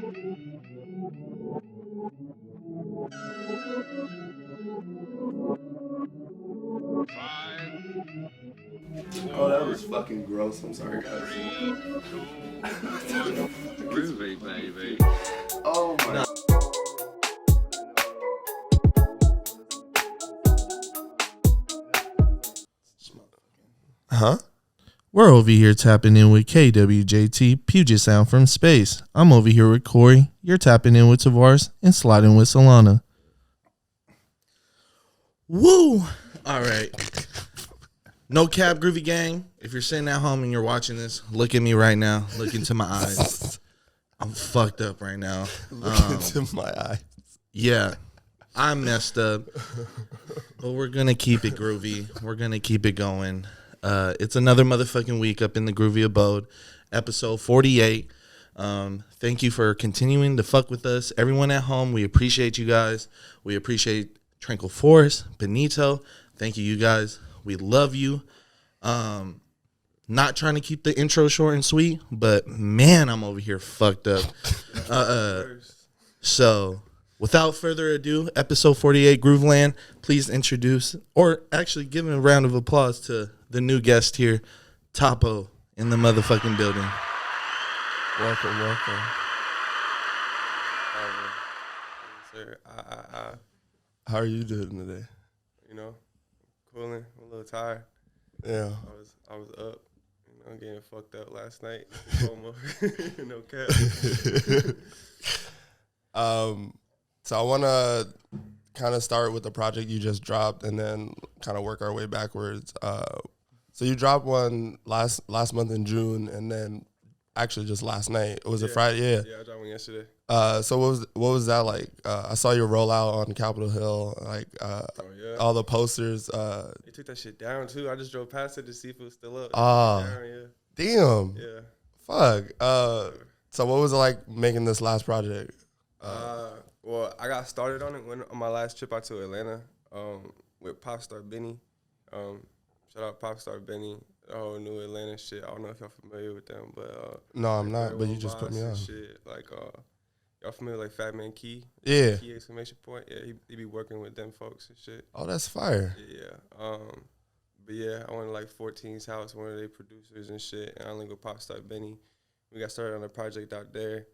Oh, that was fucking gross. I'm sorry, guys. Groovy, baby. Oh my. Huh? We're over here tapping in with KWJT, Puget Sound from space. I'm over here with Corey. You're tapping in with Tavares and sliding with Solana. Woo! All right. No cap, Groovy Gang. If you're sitting at home and you're watching this, look at me right now. Look into my eyes. I'm fucked up right now. Look into my eyes. Yeah, I'm messed up. But we're going to keep it groovy. We're going to keep it going. It's another motherfucking week up in the Groovy Abode, episode 48. Thank you for continuing to fuck with us. Everyone at home, we appreciate you guys. We appreciate Tranquil Forest, Benito. Thank you, you guys. We love you. Not trying to keep the intro short and sweet, but man, I'm over here fucked up. So, without further ado, episode 48, Grooveland, please introduce, or actually give a round of applause to the new guest here, Tawpo, in the motherfucking building. Welcome. Sir, How are you doing today? you know, cooling. I'm a little tired. Yeah. I was up, getting fucked up last night. No cap. So I want to kind of start with the project you just dropped and then kind of work our way backwards. So you dropped one last month in June, and then actually just last night. Was it Friday? Yeah. Yeah, I dropped one yesterday. So what was that like? I saw your rollout on Capitol Hill, like all the posters. They took that shit down too. I just drove past it to see if it was still up. Damn. Yeah. Fuck. So what was it like making this last project? Well, I got started on it on my last trip out to Atlanta with Popstar Benny. Shout out Popstar Benny, the whole new Atlanta shit. I don't know if y'all familiar with them, but No, I'm not. But you just put me on. Shit. Like y'all familiar with like Fat Man Key? Yeah. Key exclamation point. Yeah, he be working with them folks and shit. Oh, that's fire. Yeah. But yeah, I went to like 14's house, one of their producers and shit, and I linked with Popstar Benny. We got started on a project out there.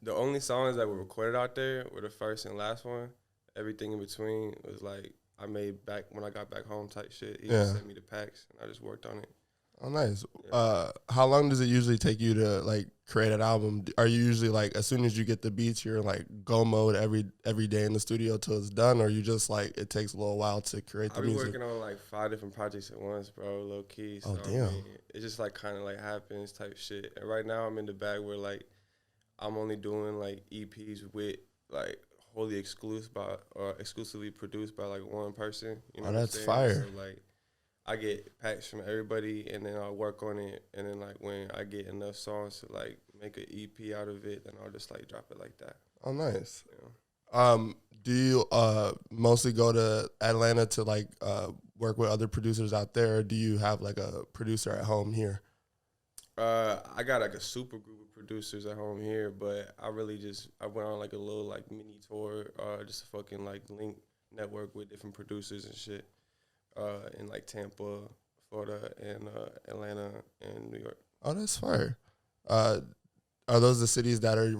The only songs that were recorded out there were the first and last one. Everything in between was like I made back when I got back home type shit. He just sent me the packs and I just worked on it. Oh, nice. Yeah. How long does it usually take you to like create an album? Are you usually like as soon as you get the beats, you're in like go mode every day in the studio till it's done, or you just like it takes a little while to create the music? I've been working on like 5 different projects at once, bro, low key. So, damn. I mean, it just like kind of like happens type shit. And right now I'm in the bag where like I'm only doing like EPs with like wholly exclusively produced by like one person. You know that's fire. So like I get packs from everybody and then I'll work on it, and then like when I get enough songs to like make an EP out of it, then I'll just like drop it like that. Oh, nice. You know? Do you mostly go to Atlanta to like work with other producers out there, or do you have like a producer at home here? I got like a super group of producers at home here, but I went on like a little like mini tour, just to fucking like link network with different producers and shit, in like Tampa, Florida, and Atlanta and New York. Oh, that's fire. Are those the cities that are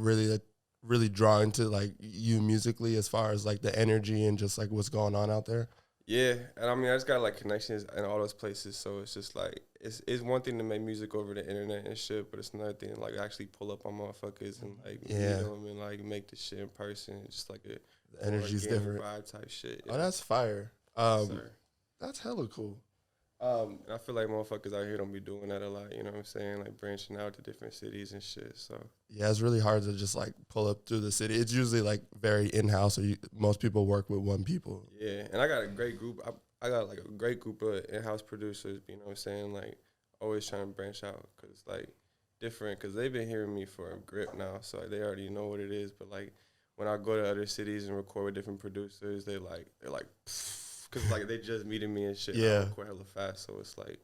really drawing to like you musically as far as like the energy and just like what's going on out there? Yeah, and I mean I just got like connections in all those places, so it's just like it's one thing to make music over the internet and shit, but it's another thing to like actually pull up on motherfuckers and like meet them and like make the shit in person. It's just like the energy's different vibe type shit. Yeah. Oh, that's fire. That's hella cool. And I feel like motherfuckers out here don't be doing that a lot, you know what I'm saying? Like branching out to different cities and shit. So yeah, it's really hard to just like pull up through the city. It's usually like very in-house, or most people work with one people. Yeah, and I got a great group. I got like a great group of in-house producers, you know what I'm saying? Like always trying to branch out because like different, because they've been hearing me for a grip now, so like, they already know what it is. But like when I go to other cities and record with different producers, they're like, because like they just meeting me and shit. Yeah. I record hella fast, so it's like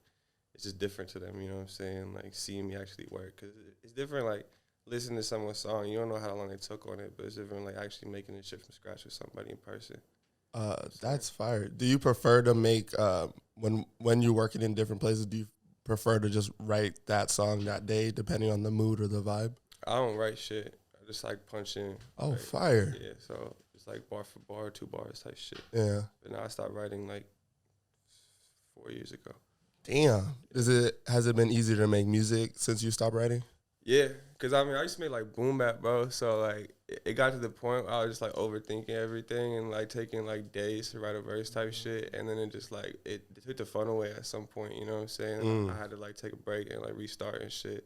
it's just different to them. You know what I'm saying? Like seeing me actually work, because it's different. Like listening to someone's song, you don't know how long they took on it, but it's different like actually making the shit from scratch with somebody in person. That's fire. Do you prefer to make when you're working in different places? Do you prefer to just write that song that day, depending on the mood or the vibe? I don't write shit. I just like punch in. Oh, like, fire! Yeah, so it's like bar for bar, 2 bars type shit. Yeah. But now I stopped writing like 4 years ago. Damn. Has it been easier to make music since you stopped writing? Yeah, because I mean, I used to make like boom bap, bro. So like, it got to the point where I was just like overthinking everything and like taking like days to write a verse type shit. And then it just like, it took the fun away at some point, you know what I'm saying? I had to like take a break and like restart and shit.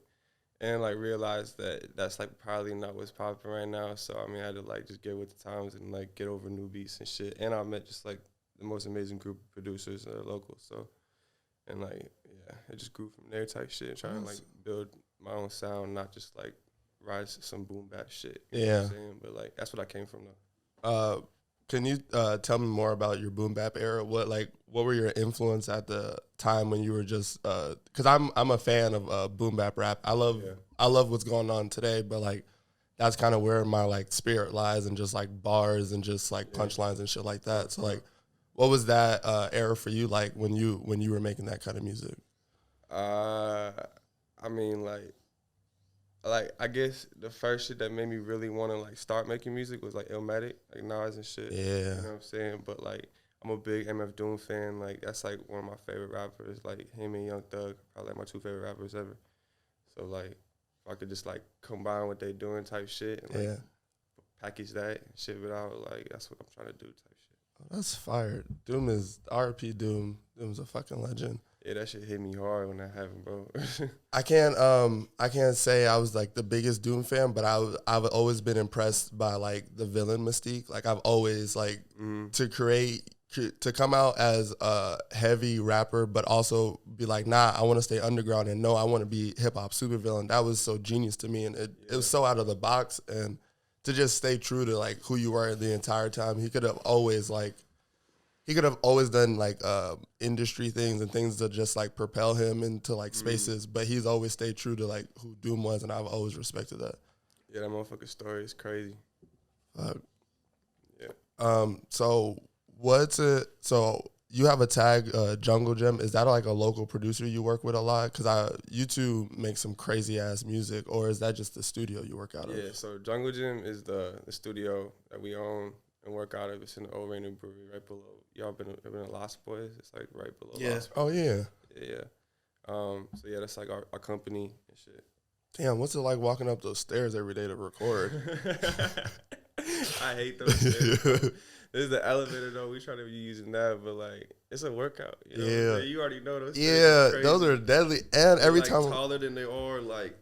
And like realize that that's like probably not what's popping right now. So I mean, I had to like just get with the times and like get over new beats and shit. And I met just like the most amazing group of producers that are local. So, and like, yeah, it just grew from there type shit. Trying to like build my own sound, not just like rise to some boom bap shit. You know what I'm saying? But like, that's what I came from though. Can you tell me more about your boom bap era? What were your influence at the time when you were just? Because I'm a fan of boom bap rap. I love what's going on today, but like that's kind of where my like spirit lies, and just like bars and just like punchlines and shit like that. So like, what was that era for you like when you were making that kind of music? I mean like I guess the first shit that made me really want to like start making music was like Illmatic, like Nas and shit. Yeah. You know what I'm saying? But like I'm a big MF Doom fan. Like that's like one of my favorite rappers. Like him and Young Thug, probably like my 2 favorite rappers ever. So like if I could just like combine what they doing type shit and like package that and shit it out, like that's what I'm trying to do type shit. That's fire. Doom is RP Doom. Doom's a fucking legend. Yeah, that shit hit me hard when that happened, bro. I can't say I was like the biggest Doom fan, but I've always been impressed by like the villain mystique. Like I've always like to come out as a heavy rapper, but also be like, nah, I want to stay underground and no, I want to be hip hop supervillain. That was so genius to me, and it was so out of the box. And to just stay true to like who you were the entire time, he could have always done like industry things and things that just like propel him into like spaces, but he's always stayed true to like who Doom was, and I've always respected that. Yeah, that motherfucking story is crazy. So what's it? So you have a tag, Jungle Gym. Is that like a local producer you work with a lot? Because you two make some crazy ass music, or is that just the studio you work out of? Yeah, so Jungle Gym is the studio that we own and work out of. It's in the Old Rainer Brewery right below. Y'all been in Lost Boys? It's like right below Lost Boys. Oh, yeah. Yeah. So yeah, that's like our company and shit. Damn, what's it like walking up those stairs every day to record? I hate those stairs. This is the elevator though. We try to be using that, but like it's a workout. You know? Yeah. Like, you already know those. Yeah, those are deadly. And every like, time taller than they are, like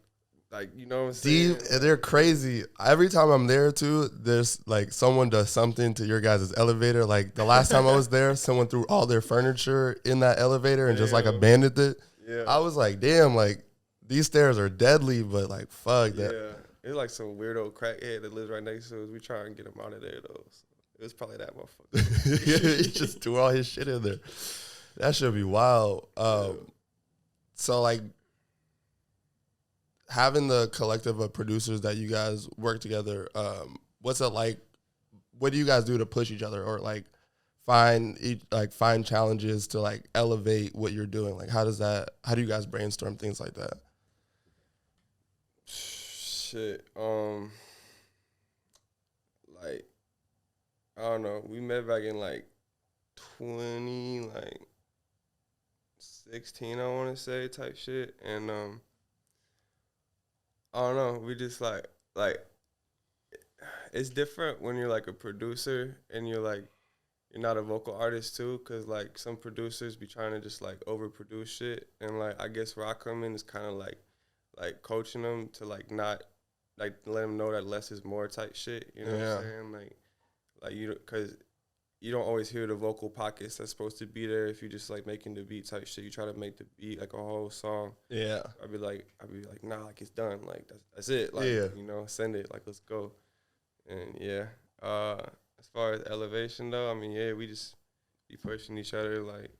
you know what I'm saying? deep, and they're crazy. Every time I'm there too, there's like someone does something to your guys' elevator. Like the last time I was there, someone threw all their furniture in that elevator and just like abandoned it. Yeah. I was like, damn, like these stairs are deadly, but like fuck that. Yeah, it's like some weirdo crackhead that lives right next to us. We try and get him out of there though. So it was probably that motherfucker. He just threw all his shit in there. That should be wild. So like having the collective of producers that you guys work together, what's it like? What do you guys do to push each other, or like find challenges to like elevate what you're doing? Like how do you guys brainstorm things like that? Shit. Like I don't know. We met back in like 2016, I want to say, type shit. And I don't know. We just like it's different when you're like a producer and you're not a vocal artist too, because like some producers be trying to just like overproduce shit, and like I guess where I come in is kind of like coaching them to like not like let them know that less is more type shit. You know what I'm saying? Like you, because you don't always hear the vocal pockets that's supposed to be there if you just like making the beat type shit. You try to make the beat like a whole song. Yeah. I'd be like, nah, like it's done. Like that's it. Like, you know, send it. Like, let's go. And yeah. As far as elevation though, I mean, yeah, we just be pushing each other. Like,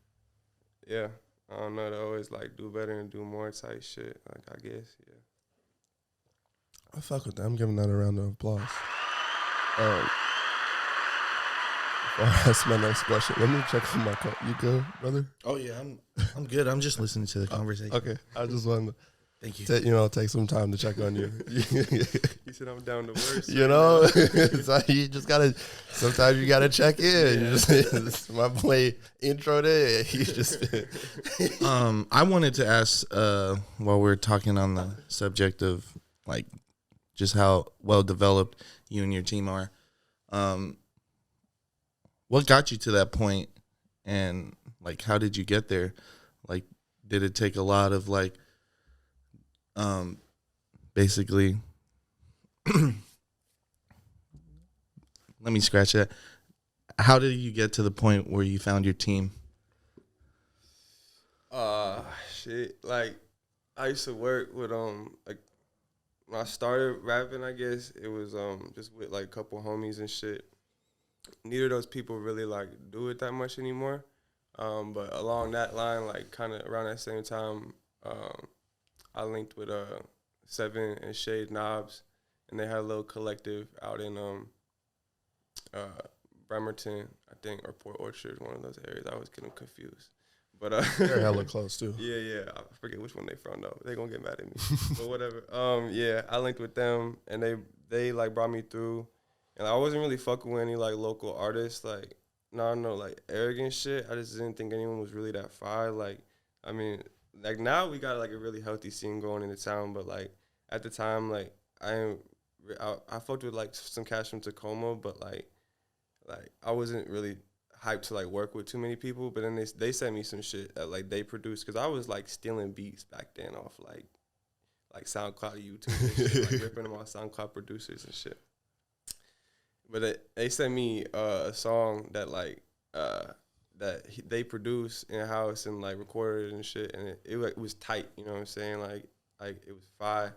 yeah, I don't know, to always like do better and do more type shit. Like, I guess, yeah. I fuck with that. I'm giving that a round of applause. Before I ask my next question, let me check for my You good, brother? Oh yeah, I'm good. I'm just listening to the conversation. Okay, I just wanted Thank you. to take some time to check on you. You said I'm down to worse. You know, so you just gotta. Sometimes you gotta check in. You just, my boy intro there. He just. I wanted to ask while we're talking on the subject of like just how well developed you and your team are. What got you to that point, and like how did you get there? Like, did it take a lot of like, basically? Let me scratch that. How did you get to the point where you found your team? Shit. Like, I used to work with like when I started rapping, I guess it was just with like a couple homies and shit. Neither of those people really like do it that much anymore. But along that line, like kind of around that same time, I linked with Seven and Shade Knobs, and they had a little collective out in Bremerton, I think, or Port Orchard, one of those areas. I always get them confused. But They're hella close too. Yeah. I forget which one they from though. They gonna get mad at me. But whatever. Yeah, I linked with them, and they like brought me through, and I wasn't really fucking with any like local artists. Like, no, like arrogant shit. I just didn't think anyone was really that fire. Like, I mean, like now we got like a really healthy scene going in the town, but like at the time, like I fucked with like some cats from Tacoma, but like I wasn't really hyped to like work with too many people. But then they sent me some shit that like they produced, because I was like stealing beats back then off like SoundCloud, YouTube, and shit, like ripping them off SoundCloud producers and shit. But they sent me a song that like they produced in house and like recorded and shit, and it was tight. You know what I'm saying? Like it was fire,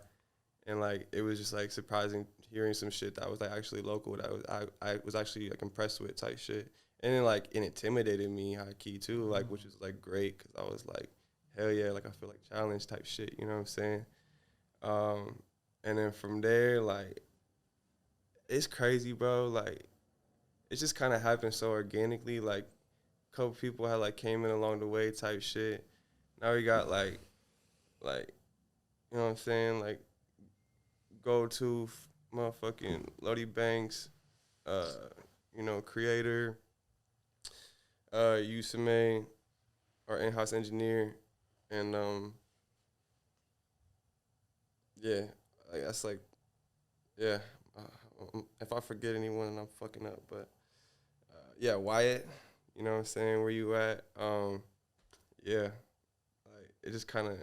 and like it was just like surprising hearing some shit that was like actually local that I was actually like impressed with type shit. And then like it intimidated me high key too, like, which was like great, because I was like, hell yeah, like I feel like challenge type shit, you know what I'm saying? And then from there, like, it's crazy, bro. Like, it just kind of happened so organically. Like, a couple people had like came in along the way type shit. Now we got like, you know what I'm saying? Like, go to motherfucking Lodi Banks, you know, Creator, Usame, our in-house engineer, and yeah, like, that's like, yeah. If I forget anyone, I'm fucking up, but yeah, Wyatt, you know what I'm saying? Where you at? Yeah, like it just kind of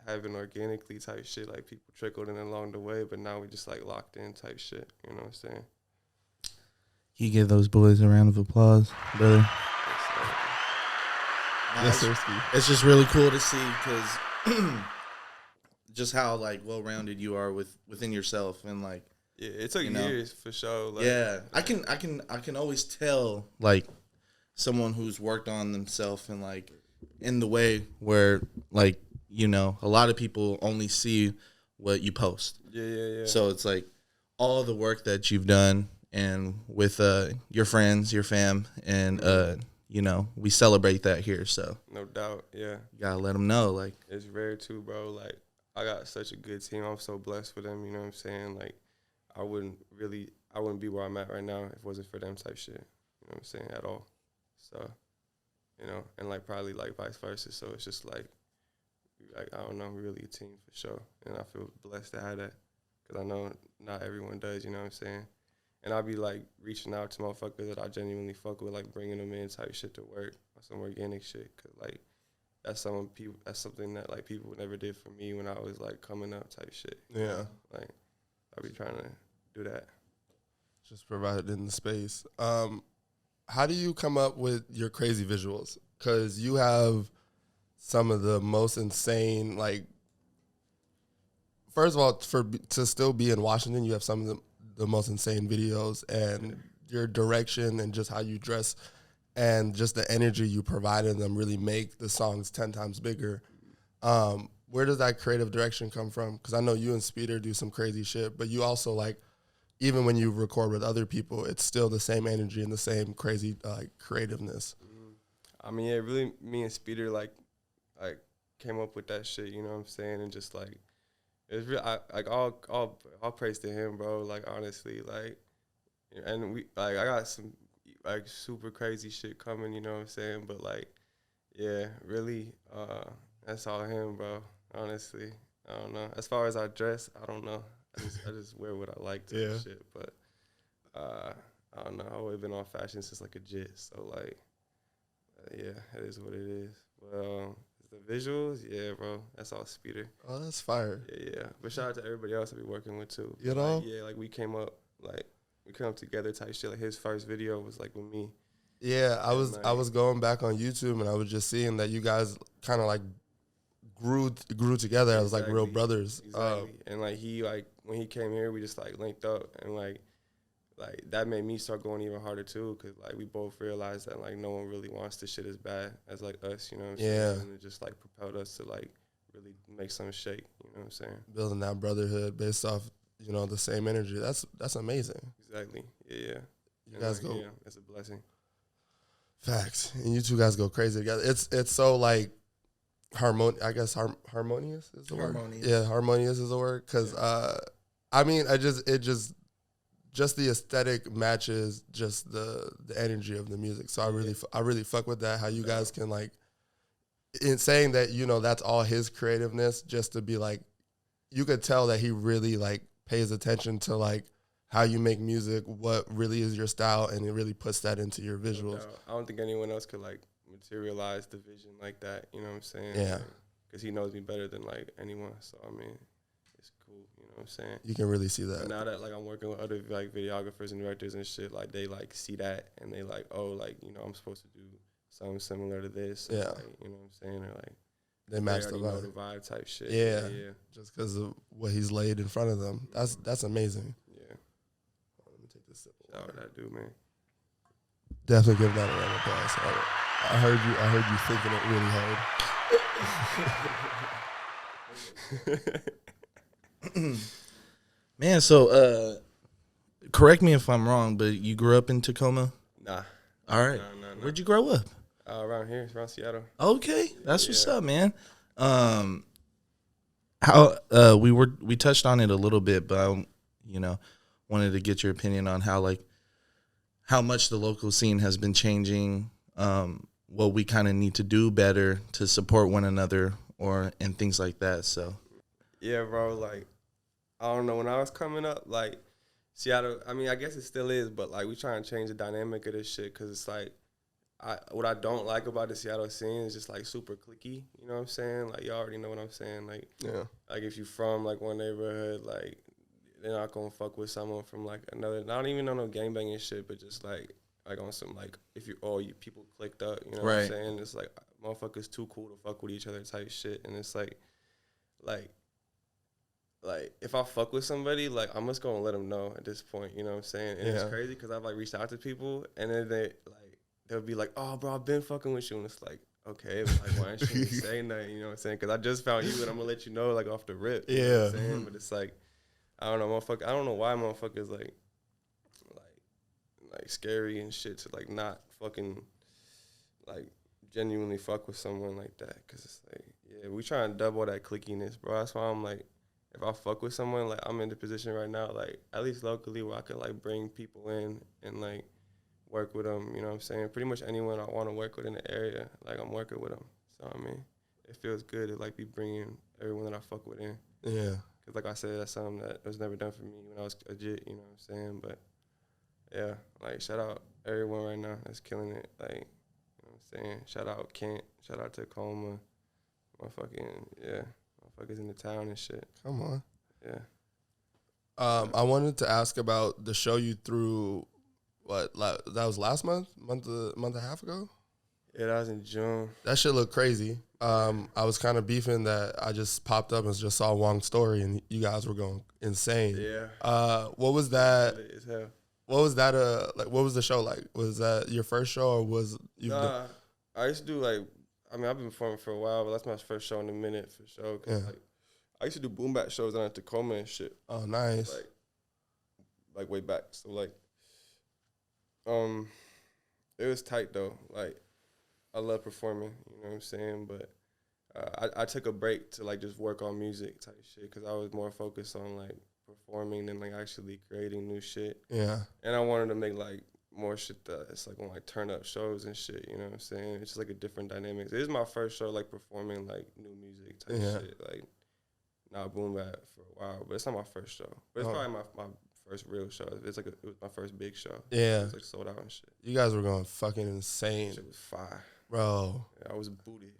happened organically type shit. Like people trickled in along the way, but now we just like locked in type shit. You know what I'm saying? You give those boys a round of applause, brother. Yes, sir. It's just really cool to see, because just how like well-rounded you are within yourself, and like, yeah, it took years for sure. Like, yeah, I can always tell like someone who's worked on themselves, and like in the way where like, you know, a lot of people only see what you post. Yeah. So it's like all the work that you've done, and with your friends, your fam, and you know, we celebrate that here. So no doubt, yeah. You gotta let them know, like, it's rare too, bro. Like, I got such a good team. I'm so blessed for them. You know what I'm saying? Like, I wouldn't be where I'm at right now if it wasn't for them type shit. You know what I'm saying? At all. So, you know, and like probably like vice versa. So it's just like I don't know, really a team for sure. And I feel blessed to have that, because I know not everyone does. You know what I'm saying? And I'll be like reaching out to motherfuckers that I genuinely fuck with, like bringing them in type shit to work, or some organic shit. Cause like that's something that like people never did for me when I was like coming up type shit. Yeah. Like I'll be trying to do that. Just provided in the space. How do you come up with your crazy visuals? Because you have some of the most insane, like, first of all, to still be in Washington, you have some of the most insane videos, and your direction and just how you dress and just the energy you provide in them really make the songs 10 times bigger. where does that creative direction come from? Because I know you and Speeder do some crazy shit, but you also like, even when you record with other people, it's still the same energy and the same crazy like creativeness. I mean, yeah, really, me and Speeder like came up with that shit. You know what I'm saying? And just like it's real. Like all praise to him, bro. Like honestly, like, and we like I got some like super crazy shit coming. You know what I'm saying? But like, yeah, really, that's all him, bro. Honestly, I don't know. As far as I dress, I don't know. I just wear what I like to and shit. But I don't know. I've always been on fashion since like a jit. So like, yeah, it is what it is. Well, the visuals, yeah, bro. That's all Speeder. Oh, that's fire. Yeah. But shout out to everybody else I be working with too. You know? Like, yeah, like we came up together type shit. Like his first video was like with me. Yeah, I was going back on YouTube and I was just seeing that you guys kind of like grew together as like real brothers. Exactly. And like when he came here, we just like linked up and like that made me start going even harder too, because like we both realized that like no one really wants this shit as bad as like us, you know what I'm saying? And it just like propelled us to like really make something shake, you know what I'm saying? Building that brotherhood based off, you know, the same energy. That's amazing. Exactly. Yeah. You guys go. Yeah, it's a blessing. Facts. And you two guys go crazy together. It's so like harmonious is the word. Yeah, harmonious is the word. Because I mean, just the aesthetic matches just the energy of the music. So I really fuck with that. How you guys can like, in saying that, you know, that's all his creativeness, just to be like, you could tell that he really like pays attention to like how you make music, what really is your style, and it really puts that into your visuals. I don't think anyone else could like materialize the vision like that. You know what I'm saying? Yeah. Because he knows me better than like anyone. So I mean, it's cool. You know what I'm saying? You can really see that. And now that like I'm working with other like videographers and directors and shit, like they like see that and they like, oh, like, you know, I'm supposed to do something similar to this. Yeah. Like, you know what I'm saying? Or like they match the know vibe. the vibe type shit. Yeah. Just because of what he's laid in front of them. That's amazing. Yeah. Let me take this sip. Shout out that dude, man. Definitely give that a round of applause. I heard you thinking it really hard. Man, so correct me if I'm wrong, but you grew up in Tacoma? Nah. All right. No. Where'd you grow up? Around here, around Seattle. Okay, that's what's up, man. How we touched on it a little bit, but I, wanted to get your opinion on how much the local scene has been changing, what we kind of need to do better to support one another and things like that. So, yeah, bro, like, I don't know, when I was coming up, like, Seattle, I mean, I guess it still is, but like, we trying to change the dynamic of this shit, because it's like, what I don't like about the Seattle scene is just like super cliquey, you know what I'm saying? Like, you already know what I'm saying. Like, yeah. Like if you from like one neighborhood, like they're not gonna fuck with someone from like another. Not even on no gangbanging shit, but just like on some like if you people clicked up, you know what I'm saying? It's like motherfuckers too cool to fuck with each other type shit, and it's like if I fuck with somebody, like I'm just gonna let them know at this point, you know what I'm saying? And it's crazy because I've like reached out to people, and then they'll be like, "Oh, bro, I've been fucking with you," and it's like, okay, but like, why ain't you saying that? You know what I'm saying? Because I just found you, and I'm gonna let you know, like, off the rip. You know what I'm saying? But it's like, I don't know, motherfucker. I don't know why motherfuckers like scary and shit to like not fucking like genuinely fuck with someone like that. Because it's like, yeah, we trying to double that clickiness, bro. That's why I'm like, if I fuck with someone, like, I'm in the position right now, like, at least locally, where I could like bring people in and like work with them, you know what I'm saying? Pretty much anyone I want to work with in the area, like, I'm working with them. So, I mean, it feels good to, like, be bringing everyone that I fuck with in. Yeah. Because, like I said, that's something that was never done for me when I was legit, you know what I'm saying? But, yeah, like, shout out everyone right now that's killing it. Like, you know what I'm saying? Shout out Kent. Shout out Tacoma. Motherfuckers in the town and shit. Come on. Yeah. I wanted to ask about the show you threw. That was last month and a half ago? Yeah, that was in June. That shit looked crazy. I was kind of beefing that I just popped up and just saw Wong's story, and you guys were going insane. Yeah. What was that? As hell. What was that? What was the show like? Was that your first show, or was you? Nah, I used to do like I mean, I've been performing for a while, but that's my first show in a minute for sure. Cause Yeah. like, I used to do boom bap shows down at Tacoma and shit. Oh, nice. Like way back. So like, it was tight though. Like, I love performing. You know what I'm saying? But I took a break to like just work on music type shit because I was more focused on like performing than like actually creating new shit. Yeah. And I wanted to make like more shit that's like on like turn up shows and shit. You know what I'm saying? It's just like a different dynamic. It is my first show like performing like new music type shit. Like, not boom bap for a while, but it's not my first show. But it's probably my first real show. It's like it was my first big show. Yeah. It's like sold out and shit. You guys were going fucking insane. Shit was fire. Bro. Yeah, I was booted.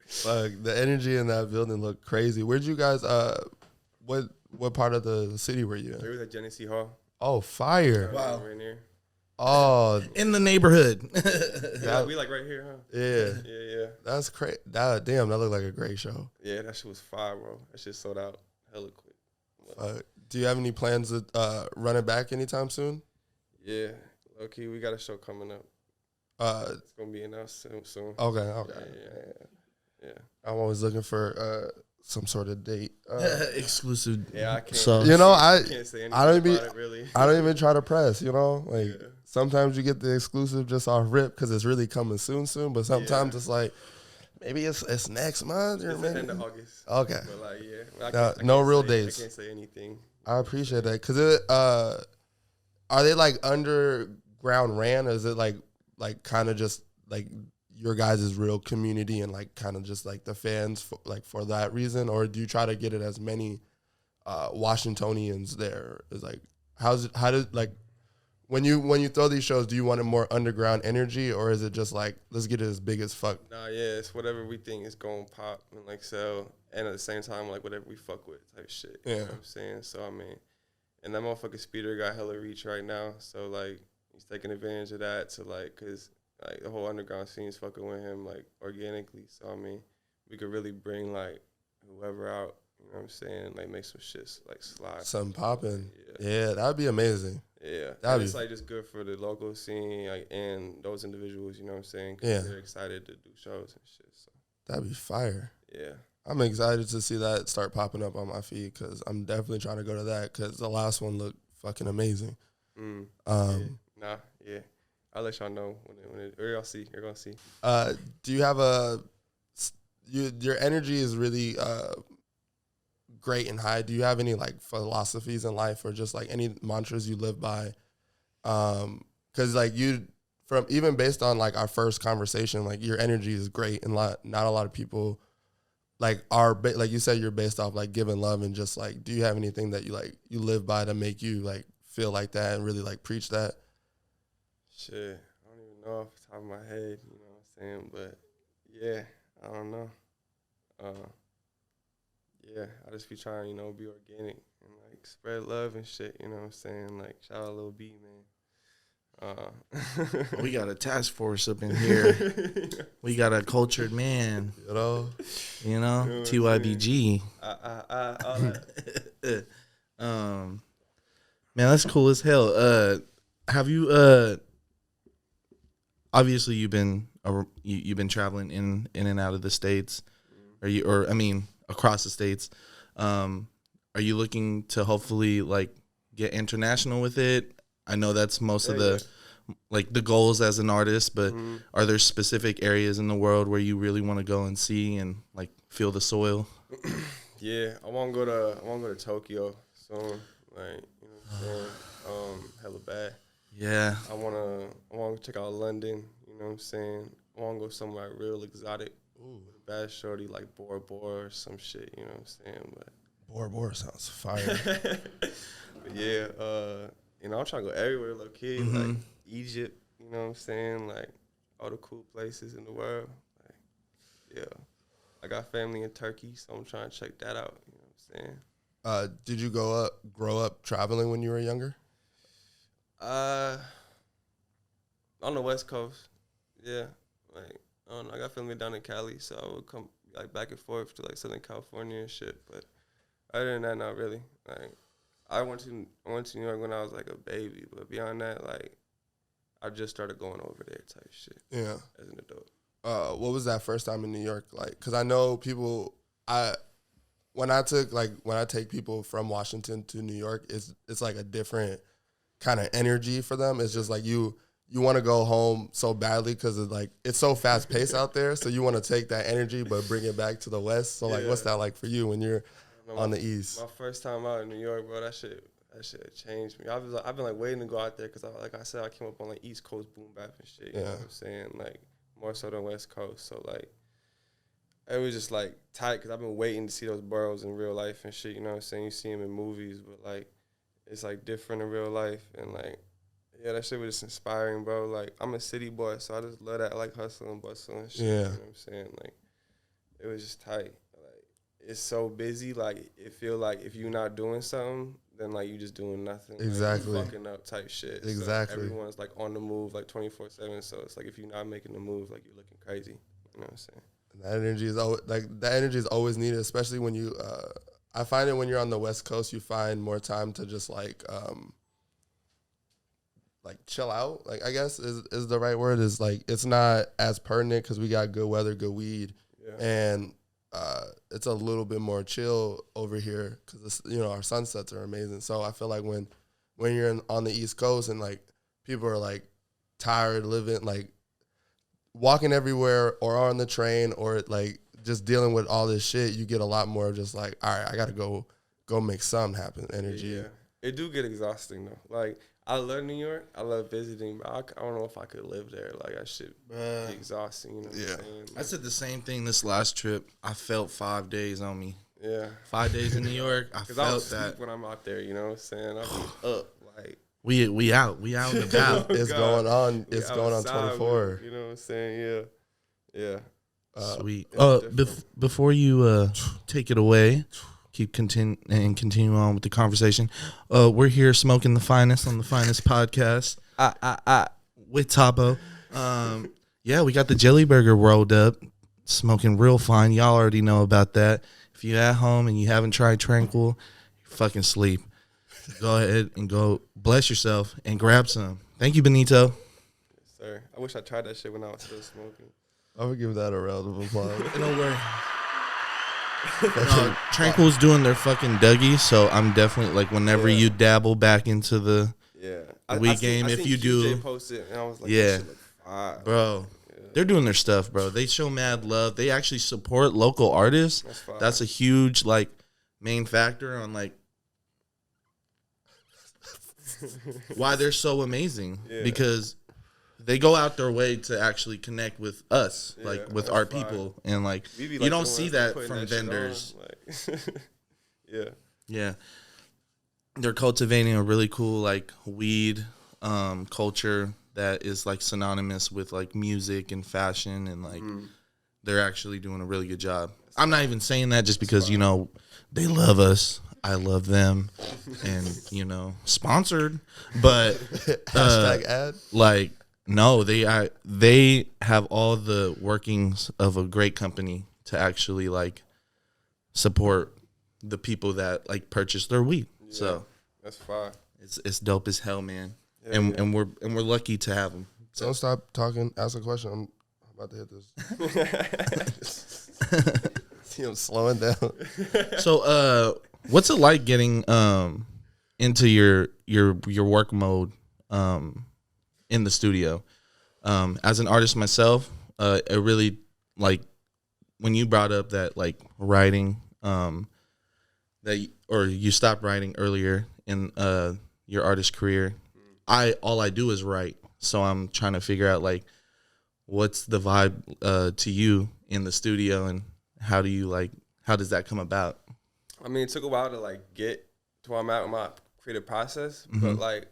Fuck, the energy in that building looked crazy. Where'd you guys what part of the city were you It in? was at Genesee Hall. Oh, fire. Wow. Right near. Oh, In the neighborhood. Yeah, we like right here, huh? yeah. Yeah. That's crazy. Damn, that looked like a great show. Yeah, that shit was fire, bro. That shit sold out hella quick. Do you have any plans to run it back anytime soon? Yeah, low key, we got a show coming up. It's gonna be announced soon. Okay. Yeah. I'm always looking for some sort of date. Exclusive. Yeah, I can't. So You know, I can't say anything I don't even about it, really. I don't even try to press. You know, like sometimes you get the exclusive just off rip because it's really coming soon. But sometimes it's like maybe it's next month or It's the maybe end of August. Okay. But like, yeah, No can't real say- dates. I can't say anything. I appreciate that because are they like underground ran or is it like kind of just like your guys' real community and like kind of just like the fans for that reason, or do you try to get it as many Washingtonians there? Is like how does like when you throw these shows, do you want it more underground energy or is it just like let's get it as big as fuck? Nah, yeah, it's whatever we think is going to pop and like sell, and at the same time like whatever we fuck with type shit. You know what I'm saying? So I mean, and that motherfucking Speeder got hella reach right now, so like he's taking advantage of that to like, cause like the whole underground scene is fucking with him like organically. So I mean, we could really bring like whoever out. You know what I'm saying? Like make some shit like slide. Something popping. Yeah, that'd be amazing. Yeah, That'd and be it's like just good for the local scene, like, and those individuals. You know what I'm saying? 'Cause Yeah. they're excited to do shows and shit. So That'd be fire. yeah. I'm excited to see that start popping up on my feed because I'm definitely trying to go to that because the last one looked fucking amazing. Yeah. I'll let y'all know when it or y'all see. You're gonna see. Do you have your energy is really great and high. Do you have any like philosophies in life or just like any mantras you live by? Because like from even based on like our first conversation, like your energy is great and not a lot of people like like you said, you're based off like giving love and just like, do you have anything that you live by to make you like feel like that and really like preach that? Shit, I don't even know off the top of my head. You know what I'm saying? But yeah, I don't know. Yeah, I just be trying, be organic and like spread love and shit. You know what I'm saying? Like shout out Lil B, man. We got a task force up in here. We got a cultured man. You know, TYBG. all that. Man, that's cool as hell. Have you obviously you've been traveling in and out of the states, across the states. Are you looking to hopefully like get international with it? I know that's most of the like the goals as an artist, but are there specific areas in the world where you really want to go and see and like feel the soil? Yeah, I want to go to Tokyo soon. Like, you know what I'm saying? Hella bad. Yeah. I want to check out London. You know what I'm saying? I want to go somewhere real exotic. With a bad shorty like Bora Bora or some shit. You know what I'm saying? But Bora Bora sounds fire. but yeah, I'm trying to go everywhere, low key. Like Egypt. You know what I'm saying? Like all the cool places in the world. Like, yeah. I got family in Turkey, so I'm trying to check that out. You know what I'm saying? Did you grow up traveling when you were younger? On the West Coast, yeah. Like, I don't know, I got family down in Cali, so I would come like back and forth to like Southern California and shit. But other than that, not really. Like, I went to New York when I was like a baby, but beyond that, like, I just started going over there type shit. Yeah. As an adult. What was that first time in New York like? Because I know people. When I take people from Washington to New York, it's like a different kind of energy for them. It's just like you want to go home so badly because it's so fast paced out there. So you want to take that energy but bring it back to the West. So like, what's that like for you when you're on the East? My first time out in New York, bro, that shit changed me. I've been like waiting to go out there because like I said, I came up on like East Coast boom bap and shit. You know what I'm saying? Like more so than West Coast. So like it was just like tight because I've been waiting to see those boroughs in real life and shit. You know what I'm saying? You see them in movies, but like it's like different in real life and like. Yeah, that shit was just inspiring, bro. Like, I'm a city boy, so I just love that. I like hustle and bustle and shit. Yeah. You know what I'm saying? Like, it was just tight. Like, it's so busy. Like, it feel like if you're not doing something, then, like, you just doing nothing. Exactly. Like, fucking up type shit. Exactly. So everyone's, like, on the move, like, 24/7. So it's like if you're not making the move, like, you're looking crazy. You know what I'm saying? That energy is always needed, especially when you, I find it when you're on the West Coast, you find more time to just, like chill out, like I guess is the right word. Is like it's not as pertinent because we got good weather, good weed, and it's a little bit more chill over here because our sunsets are amazing. So I feel like when you're on the East Coast and like people are like tired living, like walking everywhere or on the train or like just dealing with all this shit, you get a lot more just like, all right, I gotta go make something happen. Energy. Yeah, it do get exhausting though. Like. I love New York. I love visiting, but I don't know if I could live there. Like, that shit be exhausting, you know what I'm saying? Like, I said the same thing this last trip. I felt 5 days on me. Yeah. 5 days in New York, I felt that. When I'm out there, you know what I'm saying? I'll be up, like. We out and about. It's going on. It's going on 24. You know what I'm saying? Yeah. Sweet. Before you take it away, continue on with the conversation. We're here smoking the finest on the finest podcast. With Tawpo. Yeah, we got the jelly burger rolled up, smoking real fine. Y'all already know about that. If you're at home and you haven't tried Tranquil, you fucking sleep. Go ahead and go bless yourself and grab some. Thank you, Benito. Yes, sir. I wish I tried that shit when I was still smoking. I would give that a round of applause. Don't worry. Tranquil's doing their fucking Dougie, so I'm definitely like whenever you dabble back into the weed game, if you do, posted, and I was like, bro, they're doing their stuff, bro. They show mad love. They actually support local artists. That's a huge like main factor on like why they're so amazing because they go out their way to actually connect with us, like with our people, and like you don't see that from vendors. Yeah, they're cultivating a really cool like weed culture that is like synonymous with like music and fashion, and like they're actually doing a really good job. I'm not even saying that just because they love us. I love them, and sponsored, but hashtag ad like. No, they have all the workings of a great company to actually like support the people that like purchase their weed. Yeah, so that's fine. It's dope as hell, man. And we're lucky to have them. So. Don't stop talking. Ask a question. I'm about to hit this. See, I'm slowing down. So, what's it like getting into your work mode? In the studio, as an artist myself, it really like when you brought up that like writing, you stopped writing earlier in your artist career. All I do is write, so I'm trying to figure out like what's the vibe to you in the studio, and how does that come about? I mean, it took a while to like get to where I'm at with my creative process, but like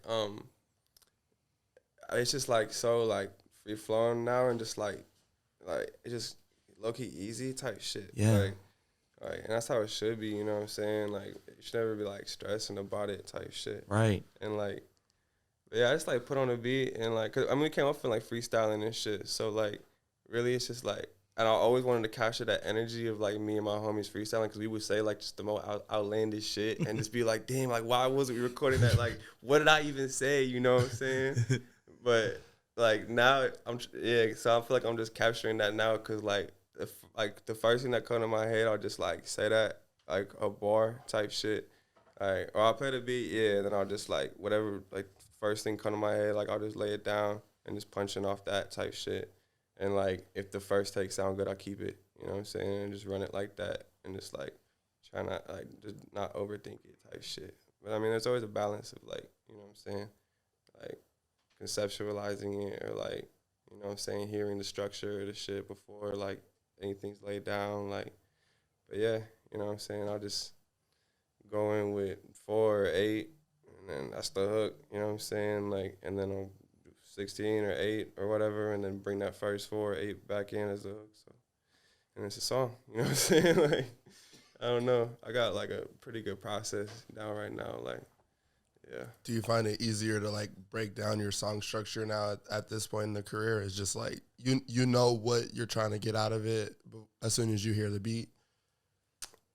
it's just like so like free flowing now, and just like it's just low key easy type shit. Yeah. Like and that's how it should be, you know what I'm saying? Like you should never be like stressing about it type shit. Right. And like I just like put on a beat and like, cause I mean we came up in like freestyling and shit. So like really it's just like, and I always wanted to capture that energy of like me and my homies freestyling, because we would say like just the most outlandish shit and just be like, damn, like why wasn't we recording that? Like what did I even say? You know what I'm saying? But like now so I feel like I'm just capturing that now because like if like the first thing that come to my head I'll just like say that like a bar type shit, like or I'll play the beat, and then I'll just like whatever like first thing come to my head, like I'll just lay it down and just punching off that type shit, and like if the first take sound good, I keep it, you know what I'm saying, and just run it like that and just like try not like just not overthink it type shit. But I mean, there's always a balance of like, you know what I'm saying, like conceptualizing it or like, you know what I'm saying, hearing the structure of the shit before like anything's laid down. Like, but yeah, you know what I'm saying, I'll just go in with 4 or 8 and then that's the hook, you know what I'm saying, like, and then I'll do 16 or 8 or whatever and then bring that first 4 or 8 back in as a hook. So, and it's a song, you know what I'm saying, like, I don't know. I got like a pretty good process down right now. Like, yeah. Do you find it easier to like break down your song structure now at this point in the career? It's just like you know what you're trying to get out of it as soon as you hear the beat.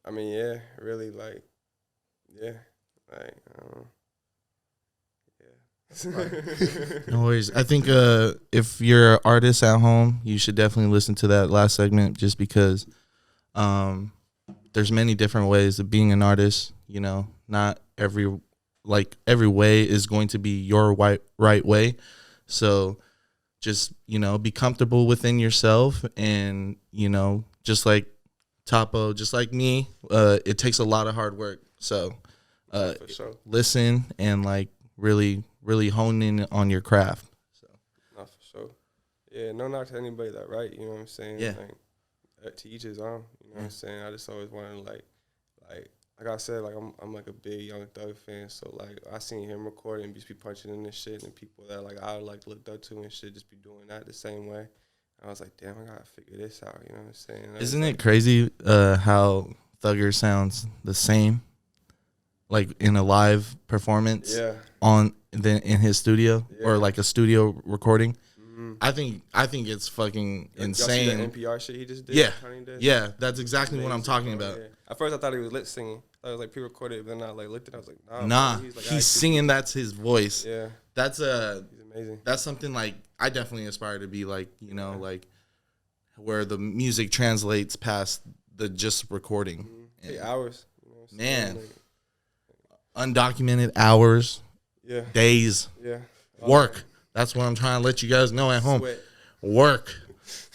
I mean, yeah, really, like, yeah, like, yeah. No worries. I think if you're an artist at home, you should definitely listen to that last segment just because there's many different ways of being an artist. You know, not every way is going to be your right way. So just, you know, be comfortable within yourself and, you know, just like Tawpo, just like me, it takes a lot of hard work. So For sure. listen and like really hone in on your craft. So Not for sure. Yeah, no knock to anybody that write, you know what I'm saying? Yeah. Like, to each his own, you know what I'm saying? I just always wanted to like I said, like I'm like a big Young Thug fan, so like I seen him record and just be punching in this shit, and people that like I like looked up to and shit just be doing that the same way. I was like, damn, I gotta figure this out, you know what I'm saying? isn't it crazy how Thugger sounds the same, like in a live performance? Yeah. In his studio or Yeah. like a studio recording. Mm-hmm. I think it's fucking insane. Y'all see the NPR shit he just did? Yeah, Kanye did? yeah, that's exactly what I'm Amazing, talking bro, about. yeah. At first I thought he was lip singing. I was like pre-recorded, but then I like looked at it, I was like, Nah, bro, he's like, he's actually- singing. That's his voice. Yeah, That's he's amazing. that's something like I definitely aspire to be like, you know, like where the music translates past the just recording. Mm-hmm. 8 hours. You know what I'm Man. saying? Undocumented hours, Yeah, days, yeah. work. That's what I'm trying to let you guys know at home. Sweat. Work.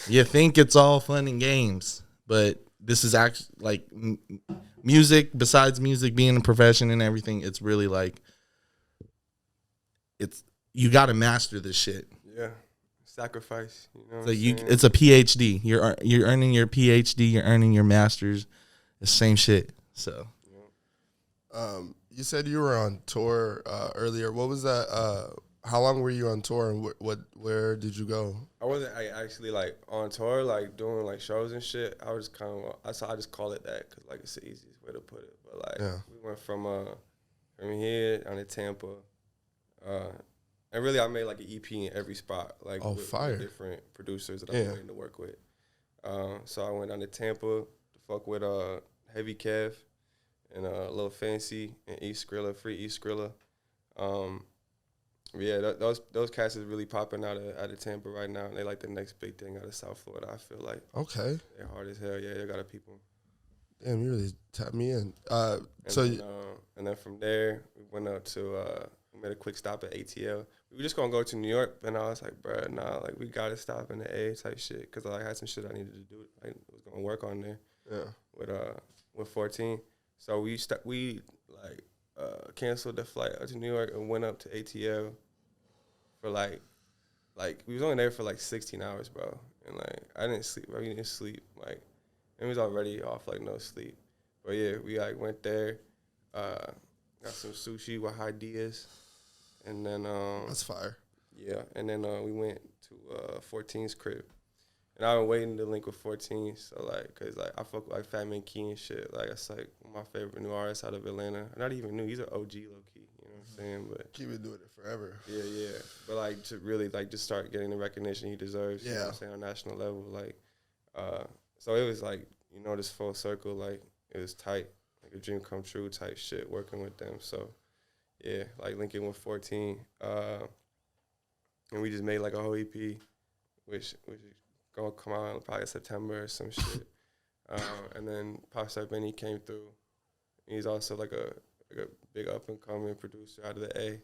You think it's all fun and games, but this is actually like music. Besides music being a profession and everything, it's really like you got to master this shit. Yeah, sacrifice. You know, what So I'm saying? it's a PhD. You're earning your PhD. You're earning your master's. The same shit. So You said you were on tour earlier. What was that? How long were you on tour, and where did you go? I wasn't actually like on tour, like doing like shows and shit. I was kind of I just call it that because like it's the easiest way to put it. But like we went from here down to Tampa, and really I made like an EP in every spot, like with different producers that I've been waiting to work with. So I went down to Tampa to fuck with Heavy Kev and Lil Fancy and East Skrilla, Free East Skrilla. Yeah, those cats is really popping out of Tampa right now. And they like the next big thing out of South Florida, I feel like. Okay. They're hard as hell. Yeah, they got people. Damn, you really tapped me in. And then from there, we went up to, we made a quick stop at ATL. We were just going to go to New York, and I was like, bruh, nah, like, we got to stop in the A type shit. Because I had some shit I needed to do. I was going to work on there with 14. So we canceled the flight out to New York and went up to ATL for like we was only there for like 16 hours, bro. And like I didn't sleep, bro. We didn't sleep. Like it was already off like no sleep. But yeah, we like went there, got some sushi with ideas, and then that's fire. Yeah, and then we went to 14's crib. And I've been waiting to link with 14, so like, cause like I fuck with like Fat Man Key and shit. Like that's like my favorite new artist out of Atlanta. Not even new, he's an OG low key. You know what I'm saying? But Keep it doing it forever. yeah. But like to really like just start getting the recognition he deserves. You know what I'm saying, on national level. Like, so it was like, you know, this full circle. Like it was tight, like a dream come true type shit. Working with them, so yeah, like linking with 14. and we just made like a whole EP, which is gonna come out in probably September or some shit. And then Popstar Benny came through. He's also like a big up and coming producer out of the A.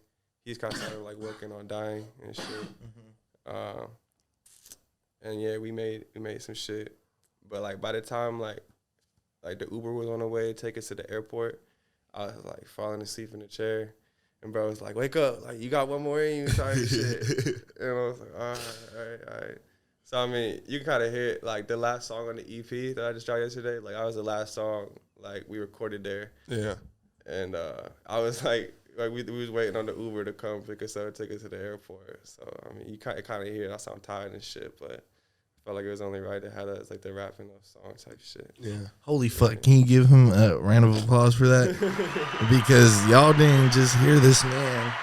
He's kind of started like working on Dying and shit. And yeah, we made some shit. But like by the time like the Uber was on the way to take us to the airport, I was like falling asleep in the chair. And bro was like, wake up, like you got one more in you, type shit. And I was like, all right. So I mean, you can kind of hear it, like the last song on the EP that I just dropped yesterday. Like I was the last song like we recorded there. Yeah. And I was like we was waiting on the Uber to come pick us up, take us to the airport. So I mean, you kind of hear it. I sound tired and shit, but I felt like it was only right to have that as like the rapping of song type shit. Yeah. Holy fuck! Can you give him a round of applause for that? Because y'all didn't just hear this man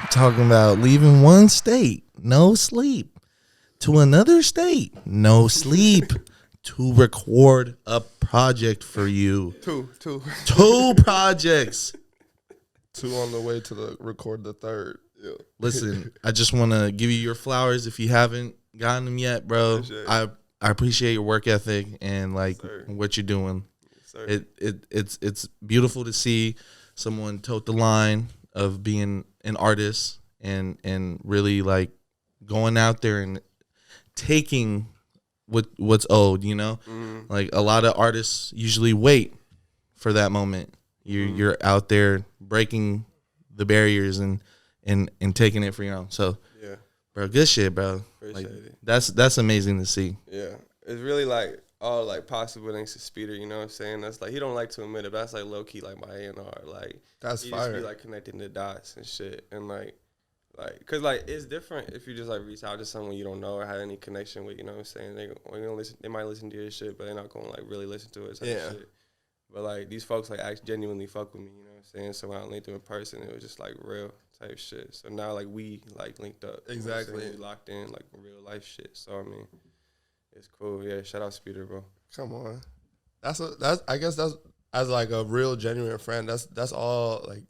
talking about leaving one state, no sleep, to another state, no sleep, to record a project for you. Two projects. 2 on the way to record the 3rd. Yeah. Listen, I just want to give you your flowers if you haven't gotten them yet, bro. I appreciate your work ethic and like what you're doing. It's beautiful to see someone tote the line of being an artist and really like going out there and taking what's owed, you know? Like a lot of artists usually wait for that moment. You're out there breaking the barriers and taking it for your own. So yeah, bro, good shit, bro. Appreciate like, it. That's amazing to see. Yeah, it's really like all like possible thanks to Speeder. You know what I'm saying? That's like he don't like to admit it, but that's like low key like my A&R. Like that's he fire. just be like connecting the dots and shit, and like cause like it's different if you just like reach out to someone you don't know or have any connection with. You know what I'm saying? They might listen to your shit, but they're not gonna like really listen to it. Yeah. Shit. But like these folks like genuinely fuck with me, you know what I'm saying? So when I linked them in person, it was just like real type shit. So now like we like linked up. Exactly. You know we locked in like real life shit. So I mean, it's cool. Yeah, shout out Speeder, bro. Come on. I guess that's as like a real genuine friend, that's all like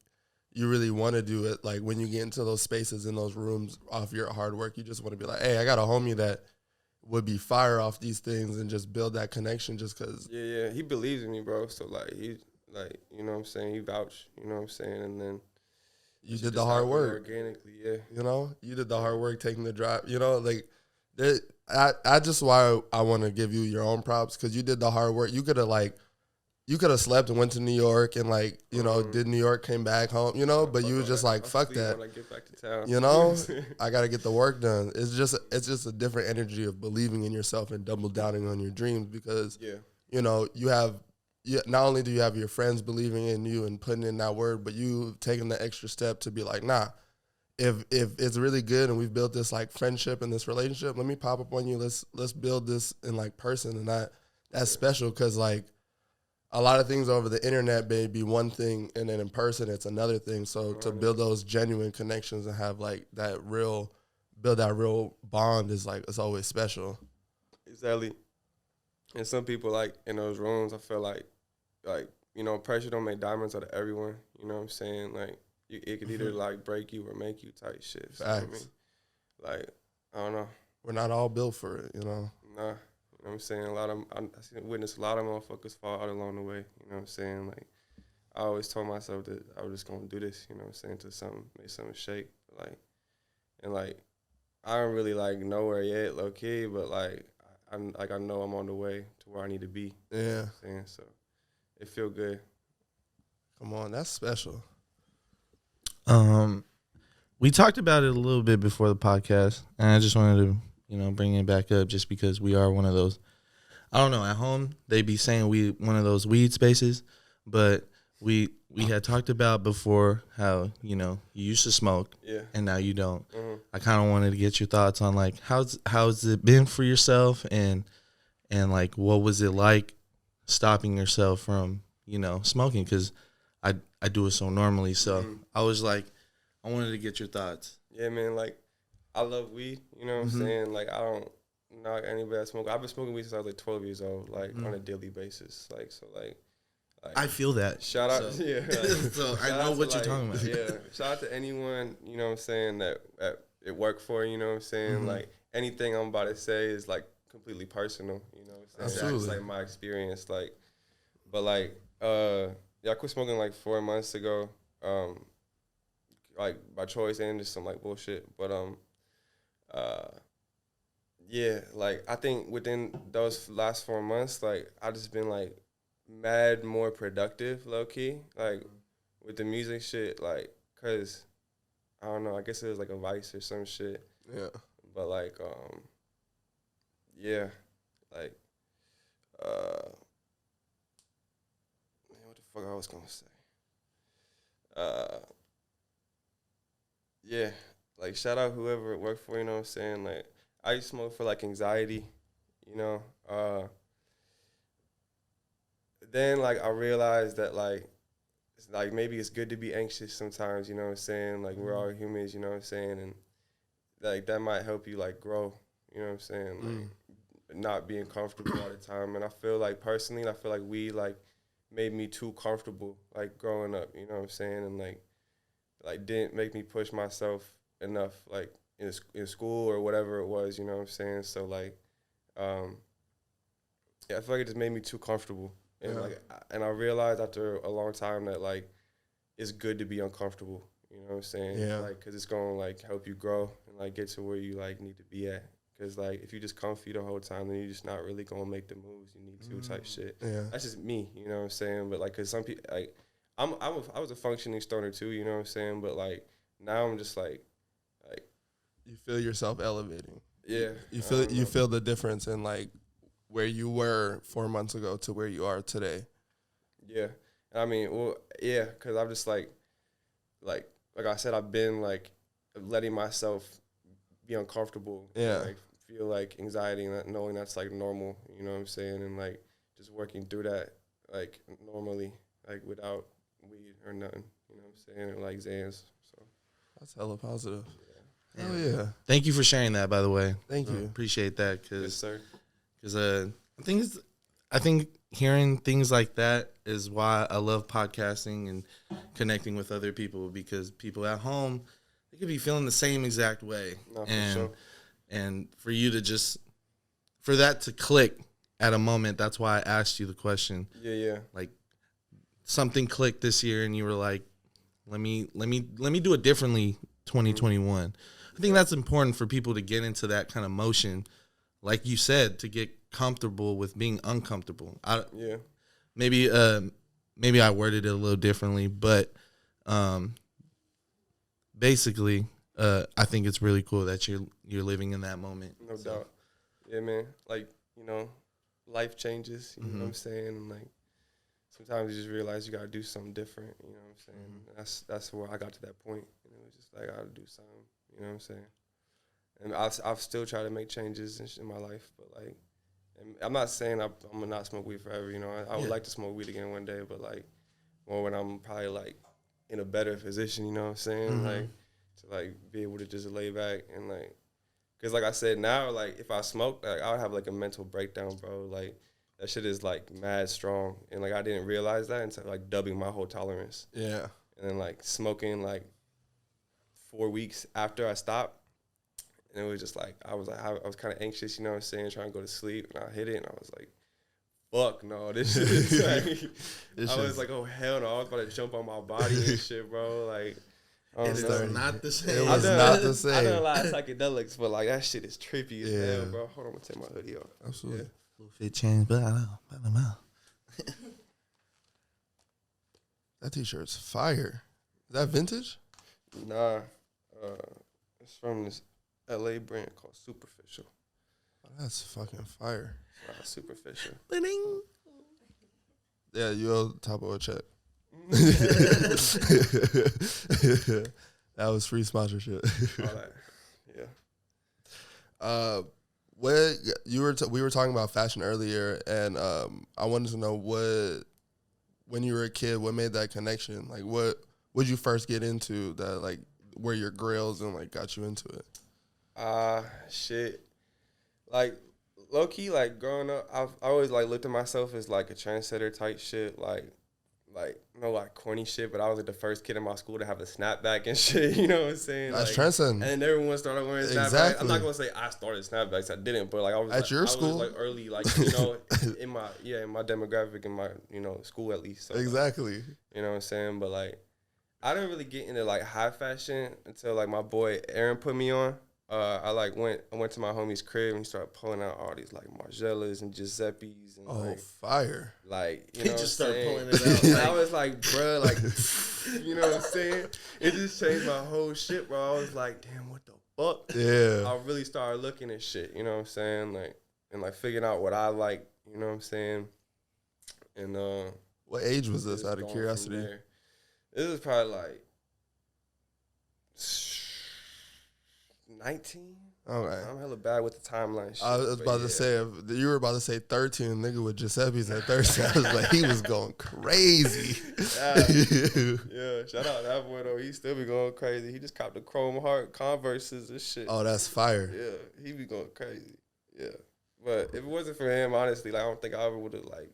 you really want to do it. Like when you get into those spaces in those rooms off your hard work, you just want to be like, hey, I got a homie that would be fire off these things and just build that connection just because. Yeah, he believes in me, bro. So, like, he, like, you know what I'm saying? He vouched, you know what I'm saying? And then. You did the hard work. Organically, yeah. You know? You did the hard work taking the drive. You know, like, I just why I want to give you your own props because you did the hard work. You could have slept and went to New York and like, you know, did New York, came back home, you know, but you was just like, fuck that. When I get back to town. You know, I got to get the work done. It's just a different energy of believing in yourself and double downing on your dreams because, you know, not only do you have your friends believing in you and putting in that word, but you've taken the extra step to be like, nah, if it's really good and we've built this like friendship and this relationship, let me pop up on you. Let's build this in like person. And that's special because like, a lot of things over the internet may be one thing, and then in person it's another thing. So to build those genuine connections and have like build that real bond is like it's always special. Exactly. And some people like in those rooms, I feel like you know, pressure don't make diamonds out of everyone. You know what I'm saying? Like it could either like break you or make you type shit. So, I mean, like I don't know. We're not all built for it, you know. Nah. You know what I'm saying? I witnessed a lot of motherfuckers fall out along the way. You know what I'm saying? Like, I always told myself that I was just going to do this, you know what I'm saying, to make something shake. Like, and, like, I don't really, like, know where yet, low-key, but, like, I know I'm on the way to where I need to be. Yeah. You know what I'm saying? So, it feel good. Come on, that's special. We talked about it a little bit before the podcast, and I just wanted to bring it back up just because we are one of those, I don't know, at home, they be saying we one of those weed spaces, but we had talked about before how, you used to smoke and now you don't. Mm-hmm. I kind of wanted to get your thoughts on like, how's it been for yourself and like, what was it like stopping yourself from, smoking? Cause I do it so normally. So I was like, I wanted to get your thoughts. Yeah, man. Like, I love weed, you know what I'm saying? Like, I don't knock anybody that smoke. I've been smoking weed since I was, like, 12 years old, like, on a daily basis. Like, so, like, Like, I feel that. shout out, So, yeah. so I Shout know out what to, you're talking about. Yeah, shout out to anyone, you know what I'm saying, that it worked for, you know what I'm saying? Mm-hmm. Like, anything I'm about to say is, like, completely personal, you know what I'm saying? Absolutely. That's, like, my experience, like, but, like, yeah, I quit smoking, like, 4 months ago, like, by choice and just some, like, bullshit, but, yeah, like, I think within those last 4 months, like, I just been, like, mad more productive, low-key, like, with the music shit, like, because, I don't know, I guess it was, like, a vice or some shit, Yeah. but, like, yeah, like, man, what the fuck I was gonna say? Yeah, like, shout out whoever it worked for, you know what I'm saying? Like, I used to smoke for, like, anxiety, you know? Then, like, I realized that, like, maybe it's good to be anxious sometimes, you know what I'm saying? Like, we're all humans, you know what I'm saying? And, like, that might help you, like, grow, you know what I'm saying? Like, not being comfortable all the time. And I feel like, personally, I feel like weed, like, made me too comfortable, like, growing up, you know what I'm saying? And, like, didn't make me push myself enough, like, in school or whatever it was, you know what I'm saying? So, like, yeah, I feel like it just made me too comfortable. And, like, I realized after a long time that, like, it's good to be uncomfortable, you know what I'm saying? Yeah. Like, because it's going to, like, help you grow and, like, get to where you, like, need to be at. Because, like, if you just comfy the whole time, then you're just not really going to make the moves you need to type shit. Yeah. That's just me, you know what I'm saying? But, like, because some people, like, I was a functioning stoner too, you know what I'm saying? But, like, now I'm just, like, You feel yourself elevating. yeah. You feel the difference in, like, where you were 4 months ago to where you are today. Yeah. I mean, well, yeah, because I'm just, like I said, I've been, like, letting myself be uncomfortable. Yeah. And, like, feel, like, anxiety and knowing that's, like, normal, you know what I'm saying? And, like, just working through that, like, normally, like, without weed or nothing, you know what I'm saying? Or, like, Xans, so. That's hella positive. Yeah. Oh, yeah. Thank you for sharing that, by the way. Thank you. Appreciate that, Yes, because sir. I think hearing things like that is why I love podcasting and connecting with other people, because people at home, they could be feeling the same exact way. No, for and sure. and for you to just, for that to click at a moment, that's why I asked you the question. Yeah. Like, something clicked this year and you were like, let me do it differently 2021. I think that's important for people to get into that kind of motion, like you said, to get comfortable with being uncomfortable. Yeah. Maybe I worded it a little differently, but basically, I think it's really cool that you're living in that moment. No doubt. Yeah, man. Like, you know, life changes, you know what I'm saying? And, like, sometimes you just realize you got to do something different, you know what I'm saying? That's where I got to that point. You know, it's just like, I got to do something, you know what I'm saying? And I've still tried to make changes in my life, but, like, and I'm not saying I'm going to not smoke weed forever, you know? I would like to smoke weed again one day, but, like, more when I'm probably, like, in a better position, you know what I'm saying? Like, to, like, be able to just lay back and, like, because, like I said, now, like, if I smoke, like, I would have, like, a mental breakdown, bro. Like, that shit is, like, mad strong. And, like, I didn't realize that until, like, dubbing my whole tolerance. Yeah. And then, like, smoking, like, 4 weeks after I stopped. And it was just, like, I was kind of anxious, you know what I'm saying, trying to go to sleep. And I hit it, and I was like, fuck no, this shit is, like, I was like, oh, hell no. I was about to jump on my body and shit, bro. Like, I don't It's know. not the same. It was not the same. I done a lot of psychedelics, but, like, that shit is trippy as Yeah. hell, bro. Hold on, I'm gonna take my hoodie off. Absolutely. Little fit change, but I don't know. That t-shirt's fire. Is that vintage? Nah, it's from this LA brand called Superficial. That's fucking fire. Superficial. Ba-ding. Yeah, you owe Tawpo a check. That was free sponsorship. All that. Yeah. What we were talking about fashion earlier, and I wanted to know when you were a kid, what made that connection? Like, what would you first get into that, like, were your grills and, like, got you into it? Shit. Like, low key, like, growing up, I always, like, looked at myself as, like, a trendsetter type shit. Like, like no like corny shit, but I was like the first kid in my school to have a snapback and shit. You know what I'm saying? That's like, trendsetting. And then everyone started wearing snapbacks. Exactly. I'm not gonna say I started snapbacks. I didn't, but like I was At like, your I school? was like early, like you know, in my demographic, in my school at least. So, Exactly. you know what I'm saying? But like I didn't really get into like high fashion until like my boy Aaron put me on. I went to my homie's crib and he started pulling out all these like Margielas and Giuseppe's and Fire. like you He know just what I'm started saying? pulling it out. And I was like, bruh, like you know what I'm saying? It just changed my whole shit, bro. I was like, damn, what the fuck? Yeah. I really started looking at shit, you know what I'm saying? Like and like figuring out what I like, you know what I'm saying? And What age was this, just out of going from curiosity? there. This was probably like 19. Okay. I'm hella bad with the timeline shit. I was but about to say, if you were about to say 13, nigga with Giuseppe's at 13. I was like, he was going crazy. Yeah, shout out to that boy though. He still be going crazy. He just copped the Chrome Heart Converses and shit. Oh, that's fire. Yeah, he be going crazy. Yeah, but if it wasn't for him, honestly, like I don't think I ever would have like.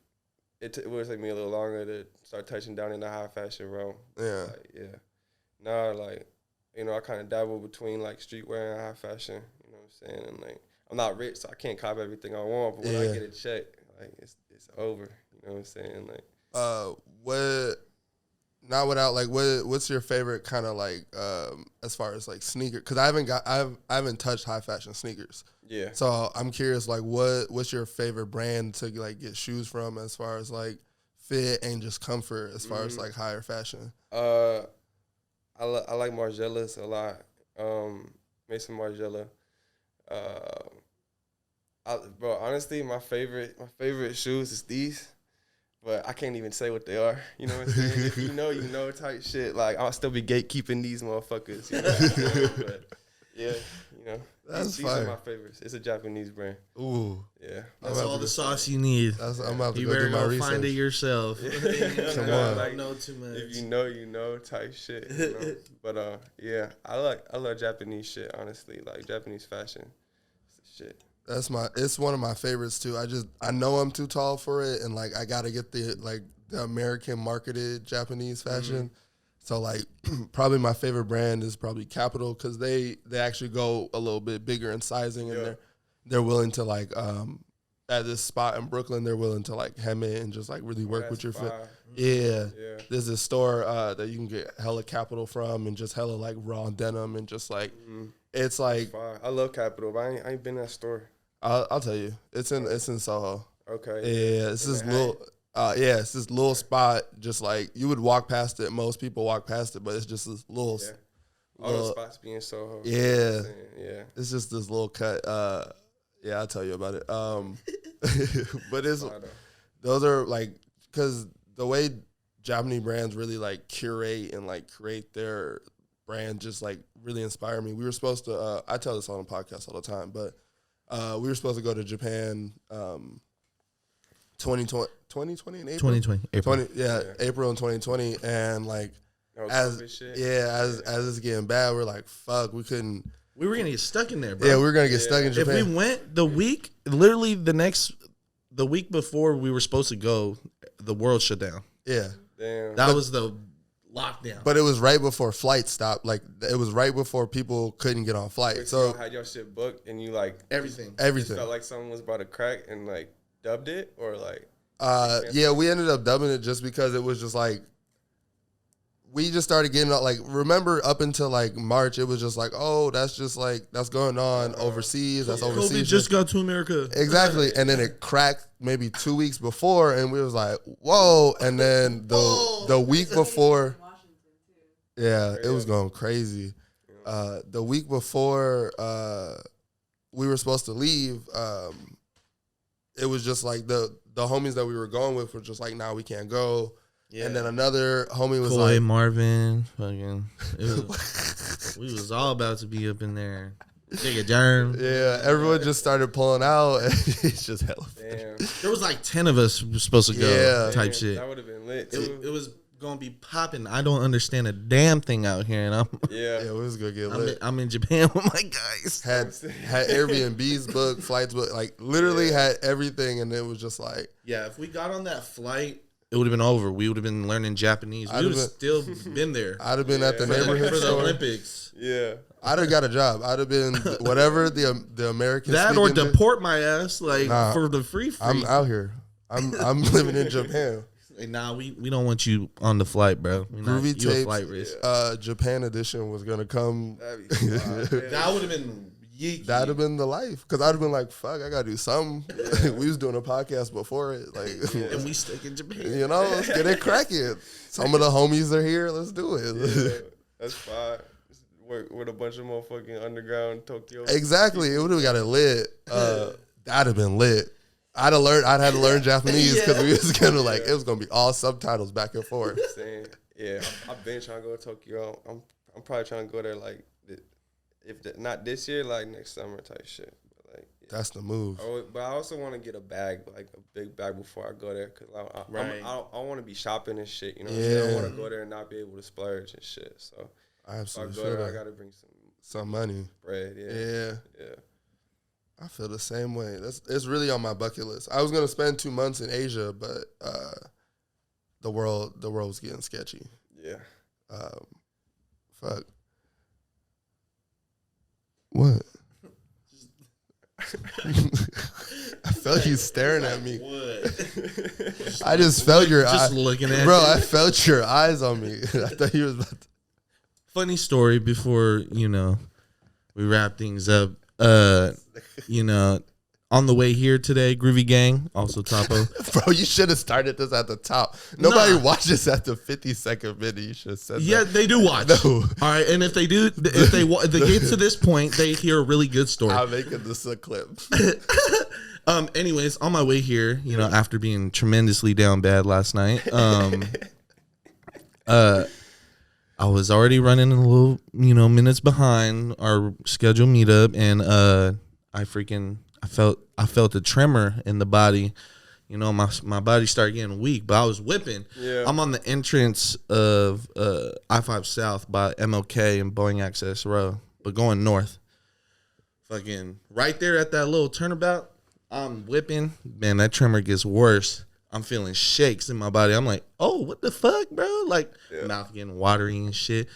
It would take me a little longer to start touching down in the high fashion realm. Yeah. Like, yeah. Nah, like, I kind of dabble between like streetwear and high fashion. You know what I'm saying? And like, I'm not rich, so I can't cop everything I want. But when I get a check, like, it's over. You know what I'm saying? Like, what's your favorite kind of like as far as like sneaker? Because I haven't touched high fashion sneakers. yeah. So I'm curious, like, what's your favorite brand to like get shoes from as far as like fit and just comfort as far as like higher fashion? I like Margielas a lot. Mason Margiela. Bro, honestly, my favorite shoes is these, but I can't even say what they are. You know what I'm saying? If you know type shit. Like I'll still be gatekeeping these motherfuckers. You know what I'm saying? But yeah, these are my favorites. It's a Japanese brand. Ooh, Yeah, That's all the sauce you need. I'm about to You go better do my go research. find it yourself. Come on. I Like, don't know too much. if you know type shit. But yeah, I love Japanese shit. Honestly, like Japanese fashion, it's the shit. It's one of my favorites too. I know I'm too tall for it, and like I gotta get the American marketed Japanese fashion. So like probably my favorite brand is probably Capital because they actually go a little bit bigger in sizing, and they're willing to like at this spot in Brooklyn, they're willing to like hem it and just like really work with your fit. Yeah. There's this store that you can get hella Capital from, and just hella like raw denim, and just like it's like I love Capital, but I ain't been in that store. I'll tell you, it's in Soho. Okay. Yeah, it's this little. It's this little spot. Just like you would walk past it. Most people walk past it, but it's just this little. Yeah. All those spots be in Soho. Yeah. Yeah. It's just this little cut. I'll tell you about it. But those are like, because the way Japanese brands really like curate and like create their brand just like really inspire me. We were supposed to. I tell this on the podcast all the time, but we were supposed to go to Japan. 2020 in April. 2020 April. April in 2020, and like as it's getting bad, we're like, fuck, we couldn't. We were gonna get stuck in there, bro. Yeah, we were gonna get stuck in Japan. If we went the week before we were supposed to go, the world shut down. Yeah, damn. That was the lockdown. But it was right before flights stopped. Like it was right before people couldn't get on flights. So you had your shit booked and you like everything. It felt like someone was about to crack and like dubbed it, or like. We ended up dubbing it just because it was just like we just started getting out. Like remember up until like March, it was just like, oh, that's just like that's going on overseas. That's overseas. COVID just got to America. Exactly, and then it cracked maybe 2 weeks before, and we was like, whoa. And then the week before, it was going crazy. The week before we were supposed to leave, it was just like the homies that we were going with were just like, nah, we can't go. Yeah. And then another homie was Coy, like, Marvin, fucking, we was all about to be up in there. Take a germ. Yeah, everyone just started pulling out. And it's just hella. Damn. There was like 10 of us supposed to go type shit. That would have been lit too. It was gonna be popping. I don't understand a damn thing out here, and it was gonna get lit. I'm in Japan with my guys. Had Airbnbs booked, flights booked, like literally had everything, and it was just like, yeah. If we got on that flight it would have been over. We would have been learning Japanese. We would have still been there I'd have been at the neighborhood for the store. Olympics. Yeah. I'd have got a job. I'd have been whatever the American. That or deport my ass for the free. I'm out here. I'm living in Japan. Hey, nah, we don't want you on the flight, bro. Groovy you a Tapes, flight risk. Japan edition was gonna come. That would have been yeeky. That'd have been the life, because I'd have been like, "Fuck, I gotta do something." We was doing a podcast before it, like, and we stuck in Japan. you know, let's get it cracking. Some of the homies are here. Let's do it. Yeah, that's fine. Work with a bunch of motherfucking underground Tokyo. Exactly. It would have got it lit. That'd have been lit. I'd had to learn Japanese because we was gonna it was gonna be all subtitles back and forth. Saying, yeah, I've been trying to go to Tokyo. I'm probably trying to go there like, not this year, like next summer type shit. But like, yeah. That's the move. But I also want to get a bag, like a big bag, before I go there, because I want to be shopping and shit. You know, what I'm saying? I want to go there and not be able to splurge and shit. So I absolutely if I go there, I gotta bring some money. Bread. Yeah. Yeah. I feel the same way. It's really on my bucket list. I was gonna spend 2 months in Asia, but the world was getting sketchy. Yeah. Fuck. What? I felt you staring at me. What? I just felt your eyes. Just looking at Bro, you. I felt your eyes on me. I thought you was about to. Funny story before, we wrap things up. On the way here today, Groovy Gang, also Tawpo. Bro, you should have started this at the top. Nobody watches at the 52nd minute. You should have said Yeah, that. they do watch. No. All right, and if they do, if they get to this point, they hear a really good story. I'm making this a clip. Anyways, on my way here, after being tremendously down bad last night, I was already running a little, minutes behind our scheduled meetup, and I felt a tremor in the body. My body started getting weak, but I was whipping. Yeah. I'm on the entrance of I-5 South by MLK and Boeing Access Row, but going north. Fucking right there at that little turnabout, I'm whipping. Man, that tremor gets worse. I'm feeling shakes in my body. I'm like, oh, what the fuck, bro? Like, mouth getting watery and shit.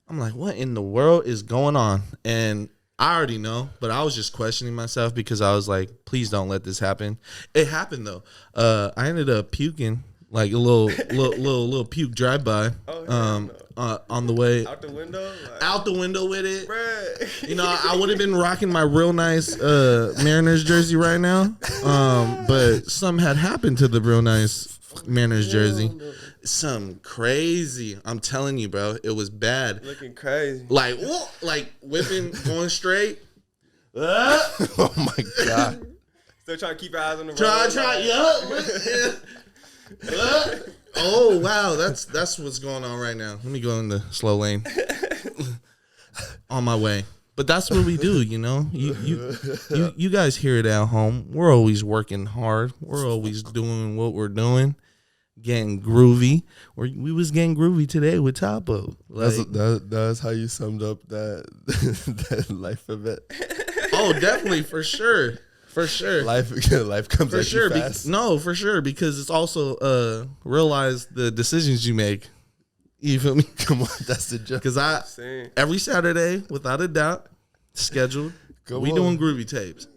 I'm like, what in the world is going on? And I already know, but I was just questioning myself because I was like, please don't let this happen. It happened though. I ended up puking, like a little puke drive-by. On the way Out the window? out the window with it. Bruh. I would have been rocking my real nice Mariners jersey right now, but something had happened to the real nice Mariners jersey. Something crazy. I'm telling you, bro. It was bad. Looking crazy. Like whipping, going straight. Oh my God. Still trying to keep your eyes on the road. Oh wow, that's what's going on right now. Let me go in the slow lane. On my way. But that's what we do, You guys hear it at home. We're always working hard. We're always doing what we're doing. Getting groovy. We was getting groovy today with Tawpo. That's how you summed up that life event. Oh, definitely, for sure. For sure. Life comes For at sure. you fast. No, for sure. Because it's also realize the decisions you make. You feel me? Come on, that's the joke. Because every Saturday, without a doubt, scheduled, we doing Groovy Tapes.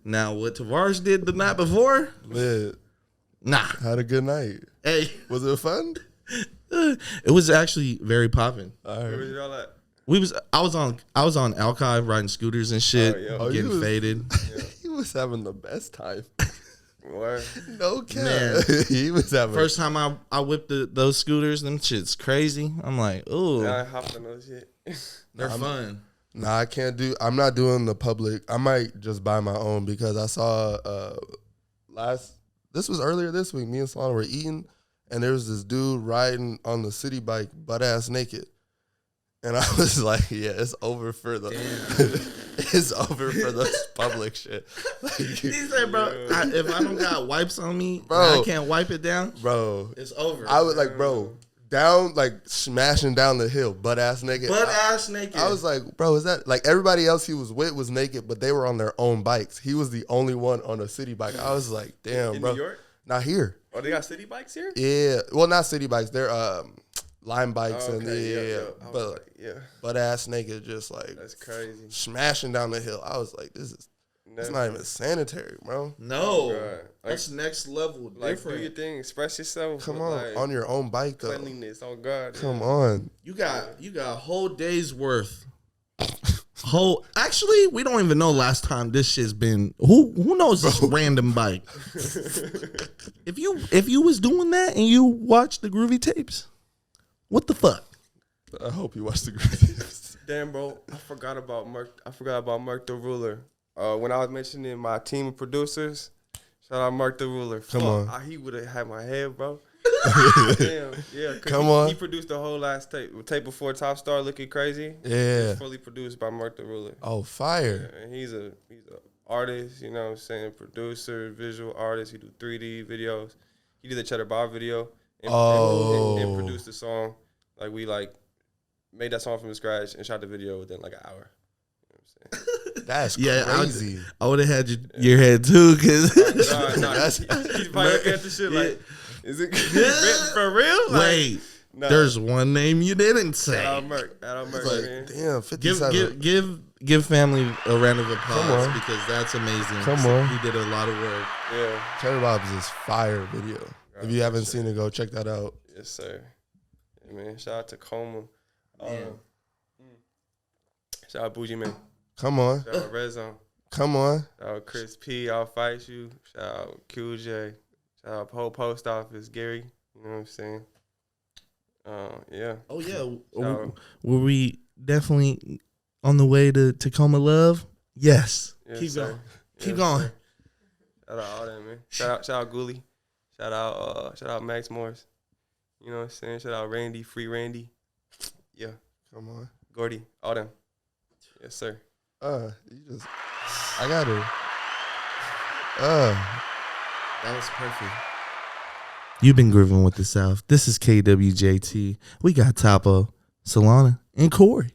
Now, what Tavares did the night before? Lit. Nah. Had a good night. Hey. Was it fun? It was actually very popping. All Where right. was y'all at? I was on Alki riding scooters and shit, getting faded. He was having the best time. Where? No cap. Man. He was having. First time I whipped those scooters, them shit's crazy. I'm like, ooh, I hopped on those shit. they're fun. Nah, I'm not doing the public. I might just buy my own because I saw this was earlier this week. Me and Solana were eating, and there was this dude riding on the city bike, butt ass naked. And I was like, yeah, it's over for the it's over for the public shit. Like, He said, bro, if I don't got wipes on me, Bro. I can't wipe it down. bro, It's over. I was like, bro, down, like smashing down the hill, butt ass naked. Butt ass naked. I was like, bro, is that like everybody else he was with was naked, but they were on their own bikes. He was the only one on a city bike. I was like, damn, In bro. New York? Not here. Oh, they got city bikes here? Yeah. Well, not city bikes. They're Lime bikes Oh, and I was but like, yeah, butt ass naked just like that's crazy. smashing down the hill. I was like, it's not even sanitary, bro. No, God. that's next level. Like, Different. do your thing, express yourself. Come but, on, like, on your own bike though. cleanliness. Oh God, Come on. You got a whole day's worth. Actually, we don't even know last time this shit's been. Who knows this random bike? If you was doing that and you watched the Groovy Tapes, what the fuck? I hope you watch the Groovy. Damn, bro, I forgot about Mark the Ruler. When I was mentioning my team of producers, shout out Mark the Ruler. Come on. He would have had my head, bro. Damn, yeah. Come on. He produced the whole last tape before Top Star Looking Crazy. Yeah. It's fully produced by Mark the Ruler. Oh, fire. And he's a artist, you know what I'm saying, producer, visual artist. He do 3D videos. He did the Cheddar Bob video and produced the song. Like, we made that song from scratch and shot the video within like an hour. You know what I'm saying? That's crazy. I would have had your head too, cause He's probably looking at the shit like, is it for real? Like, wait, nah. there's one name you didn't say. Adam Merck, Like, man. damn, 57. Give family a round of Come applause on. because that's amazing. Come on. He did a lot of work. Yeah. Cheddar Bob's is fire video. If you haven't seen it, go check that out. Yes, sir. Yeah, man. Shout out to Coma. Shout out Bougie Man. Come on. Shout out Red Zone. Come on. Shout out Chris P. I'll fight you. Shout out QJ. Shout out whole post office, Gary. You know what I'm saying? Yeah. Oh yeah, So- were we definitely on the way to Tacoma Love? Yes. Yes, Keep sir. going. Keep Yes, going. sir. Shout out all that, man. Shout out Ghoulie. Shout out Max Morris. You know what I'm saying? Shout out Randy, Free Randy. Yeah. Come on. Gordy, all them. Yes, sir. I got her. That was perfect. You've been grooving with the South. This is KWJT. We got Tawpo, Solana, and Corey.